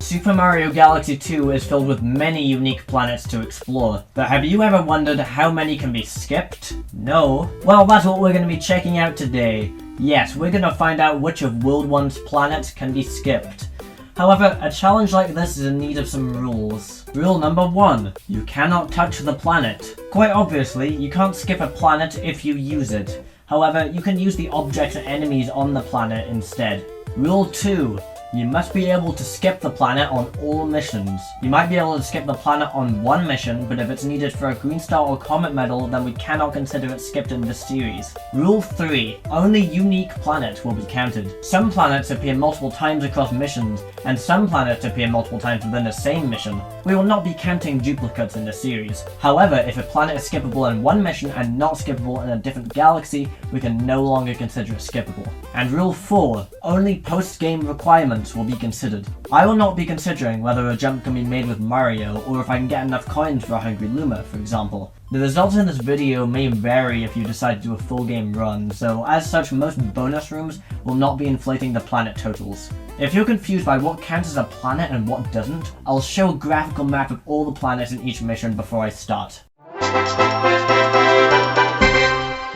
Super Mario Galaxy 2 is filled with many unique planets to explore, but have you ever wondered how many can be skipped? No? Well, that's what we're going to be checking out today. Yes, we're going to find out which of World 1's planets can be skipped. However, a challenge like this is in need of some rules. Rule number 1, you cannot touch the planet. Quite obviously, you can't skip a planet if you use it. However, you can use the objects and enemies on the planet instead. Rule 2, you must be able to skip the planet on all missions. You might be able to skip the planet on one mission, but if it's needed for a green star or comet medal, then we cannot consider it skipped in this series. Rule 3, only unique planets will be counted. Some planets appear multiple times across missions, and some planets appear multiple times within the same mission. We will not be counting duplicates in this series. However, if a planet is skippable in one mission and not skippable in a different galaxy, we can no longer consider it skippable. And Rule 4, only post-game requirements will be considered. I will not be considering whether a jump can be made with Mario, or if I can get enough coins for a Hungry Luma, for example. The results in this video may vary if you decide to do a full game run, so as such most bonus rooms will not be inflating the planet totals. If you're confused by what counts as a planet and what doesn't, I'll show a graphical map of all the planets in each mission before I start.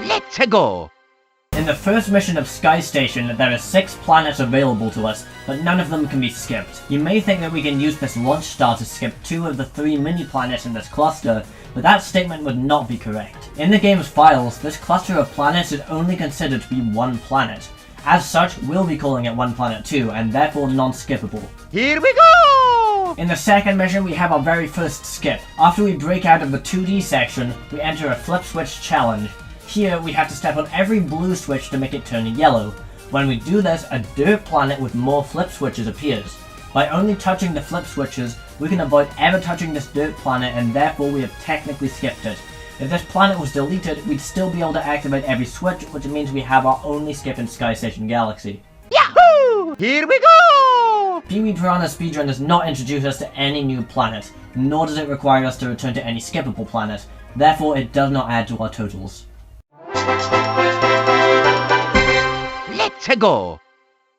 Let's go! In the first mission of Sky Station, there are 6 planets available to us, but none of them can be skipped. You may think that we can use this launch star to skip 2 of the 3 mini-planets in this cluster, but that statement would not be correct. In the game's files, this cluster of planets is only considered to be one planet. As such, we'll be calling it one planet too, and therefore non-skippable. Here we go! In the second mission, we have our very first skip. After we break out of the 2D section, we enter a flip switch challenge. Here, we have to step on every blue switch to make it turn yellow. When we do this, a dirt planet with more flip switches appears. By only touching the flip switches, we can avoid ever touching this dirt planet, and therefore we have technically skipped it. If this planet was deleted, we'd still be able to activate every switch, which means we have our only skip in Sky Station Galaxy. Yahoo! Here we go! Pee-wee Piranha Speedrun does not introduce us to any new planet, nor does it require us to return to any skippable planet. Therefore, it does not add to our totals. Let's go!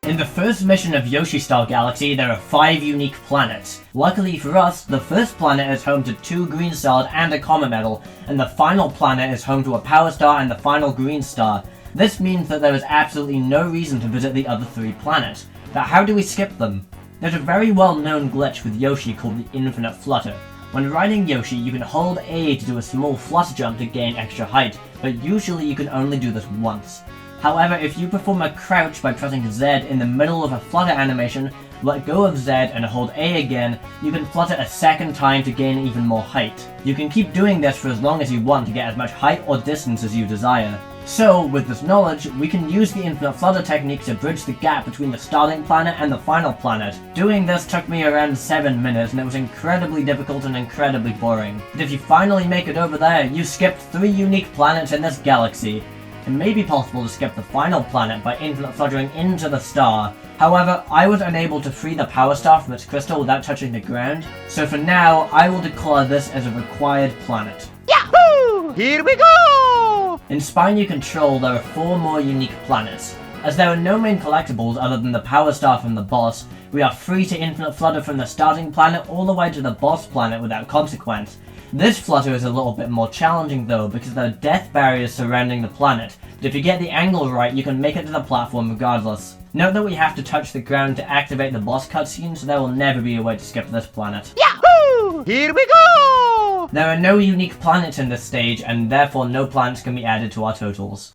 In the first mission of Yoshi Star Galaxy, there are 5 unique planets. Luckily for us, the first planet is home to 2 green stars and a comet medal, and the final planet is home to a power star and the final green star. This means that there is absolutely no reason to visit the other 3 planets. But how do we skip them? There's a very well-known glitch with Yoshi called the infinite flutter. When riding Yoshi, you can hold A to do a small flutter jump to gain extra height, but usually you can only do this once. However, if you perform a crouch by pressing Z in the middle of a flutter animation, let go of Z and hold A again, you can flutter a second time to gain even more height. You can keep doing this for as long as you want to get as much height or distance as you desire. So, with this knowledge, we can use the infinite flutter technique to bridge the gap between the starting planet and the final planet. Doing this took me around 7 minutes, and it was incredibly difficult and incredibly boring. But if you finally make it over there, you skipped 3 unique planets in this galaxy. It may be possible to skip the final planet by infinite fluttering into the star. However, I was unable to free the power star from its crystal without touching the ground, so for now, I will declare this as a required planet. Yahoo! Here we go! In Spine Control, there are 4 more unique planets. As there are no main collectibles other than the power star from the boss, we are free to infinite flutter from the starting planet all the way to the boss planet without consequence. This flutter is a little bit more challenging though, because there are death barriers surrounding the planet, but if you get the angle right, you can make it to the platform regardless. Note that we have to touch the ground to activate the boss cutscene, so there will never be a way to skip this planet. Yahoo! Here we go! There are no unique planets in this stage, and therefore no planets can be added to our totals.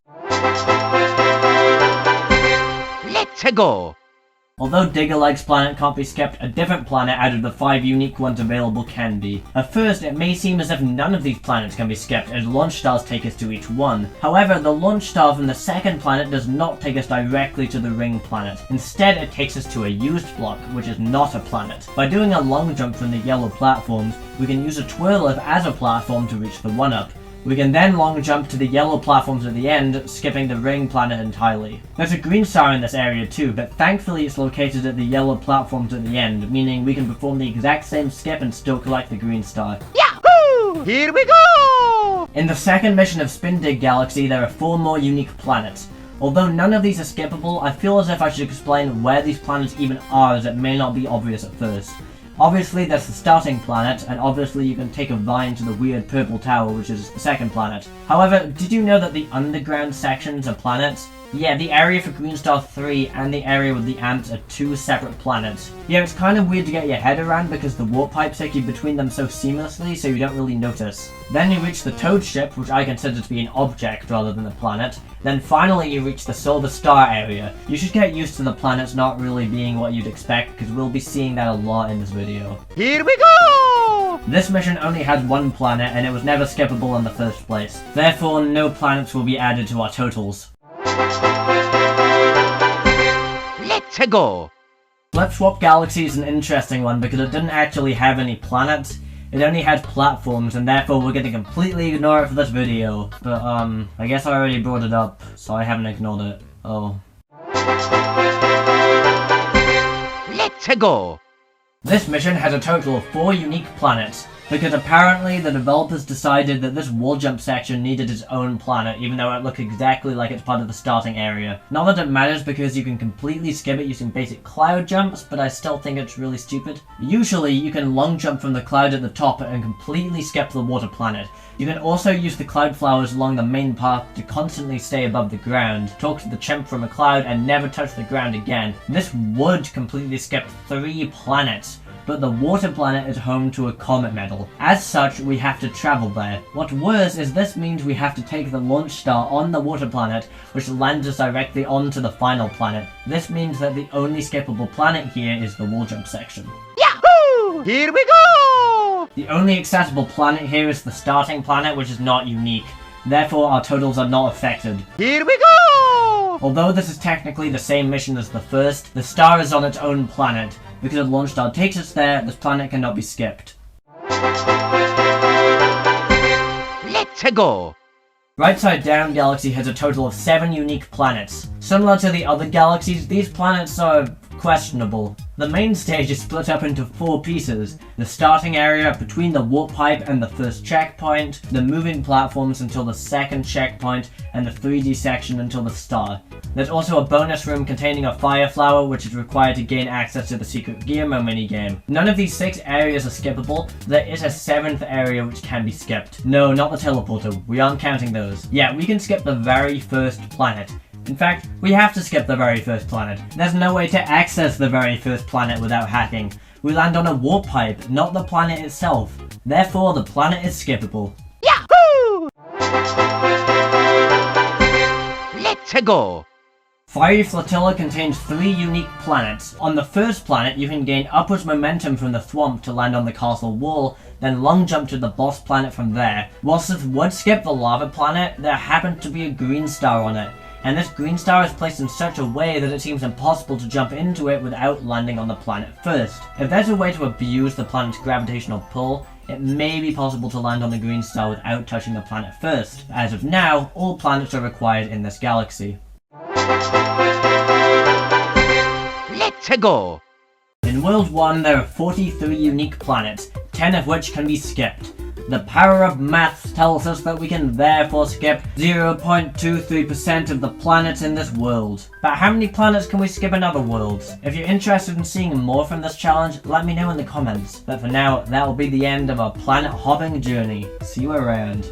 Let's go! Although Diggerleg's planet can't be skipped, a different planet out of the 5 unique ones available can be. At first, it may seem as if none of these planets can be skipped, as launch stars take us to each one. However, the launch star from the second planet does not take us directly to the ring planet. Instead, it takes us to a used block, which is not a planet. By doing a long jump from the yellow platforms, we can use a twirlift as a platform to reach the 1-up. We can then long jump to the yellow platforms at the end, skipping the ring planet entirely. There's a green star in this area too, but thankfully it's located at the yellow platforms at the end, meaning we can perform the exact same skip and still collect the green star. Yahoo! Here we go! In the second mission of Spin Dig Galaxy, there are 4 more unique planets. Although none of these are skippable, I feel as if I should explain where these planets even are, as it may not be obvious at first. Obviously there's the starting planet, and obviously you can take a vine to the weird purple tower, which is the second planet. However, did you know that the underground sections are planets? Yeah, the area for Green Star 3 and the area with the ants are two separate planets. Yeah, it's kind of weird to get your head around because the warp pipes take you between them so seamlessly, so you don't really notice. Then you reach the Toad ship, which I consider to be an object rather than a planet. Then finally you reach the Silver Star area. You should get used to the planets not really being what you'd expect, because we'll be seeing that a lot in this video. Here we go! This mission only has one planet, and it was never skippable in the first place. Therefore, no planets will be added to our totals. Let's go! Flip Swap Galaxy is an interesting one because it didn't actually have any planets. It only had platforms, and therefore we're going to completely ignore it for this video. But I guess I already brought it up, so I haven't ignored it. Oh. Let's go! This mission has a total of 4 unique planets, because apparently the developers decided that this wall jump section needed its own planet, even though it looked exactly like it's part of the starting area. Not that it matters because you can completely skip it using basic cloud jumps, but I still think it's really stupid. Usually you can long jump from the cloud at the top and completely skip the water planet. You can also use the cloud flowers along the main path to constantly stay above the ground, talk to the chimp from a cloud, and never touch the ground again. This would completely skip 3 planets, but the water planet is home to a comet medal. As such, we have to travel there. What's worse is this means we have to take the launch star on the water planet, which lands us directly onto the final planet. This means that the only skippable planet here is the wall jump section. Yahoo! Here we go! The only accessible planet here is the starting planet, which is not unique. Therefore, our totals are not affected. Here we go! Although this is technically the same mission as the first, the star is on its own planet. Because the launch star takes us there, this planet cannot be skipped. Let's go! Right Side Down Galaxy has a total of 7 unique planets. Similar to the other galaxies, these planets are questionable. The main stage is split up into 4 pieces: the starting area between the warp pipe and the first checkpoint, the moving platforms until the second checkpoint, and the 3D section until the star. There's also a bonus room containing a fire flower, which is required to gain access to the secret Gearmo minigame. None of these 6 areas are skippable. There is a 7th area which can be skipped. No, not the teleporter. We aren't counting those. Yeah, we can skip the very first planet. In fact, we have to skip the very first planet. There's no way to access the very first planet without hacking. We land on a warp pipe, not the planet itself. Therefore, the planet is skippable. Yahoo! Let's go! Fiery Flotilla contains 3 unique planets. On the first planet, you can gain upwards momentum from the thwomp to land on the castle wall, then long jump to the boss planet from there. Whilst this would skip the lava planet, there happened to be a green star on it, and this green star is placed in such a way that it seems impossible to jump into it without landing on the planet first. If there's a way to abuse the planet's gravitational pull, it may be possible to land on the green star without touching the planet first. As of now, all planets are required in this galaxy. Let's go! In World 1, there are 43 unique planets, 10 of which can be skipped. The power of maths tells us that we can therefore skip 0.23% of the planets in this world. But how many planets can we skip in other worlds? If you're interested in seeing more from this challenge, let me know in the comments. But for now, that will be the end of our planet hopping journey. See you around.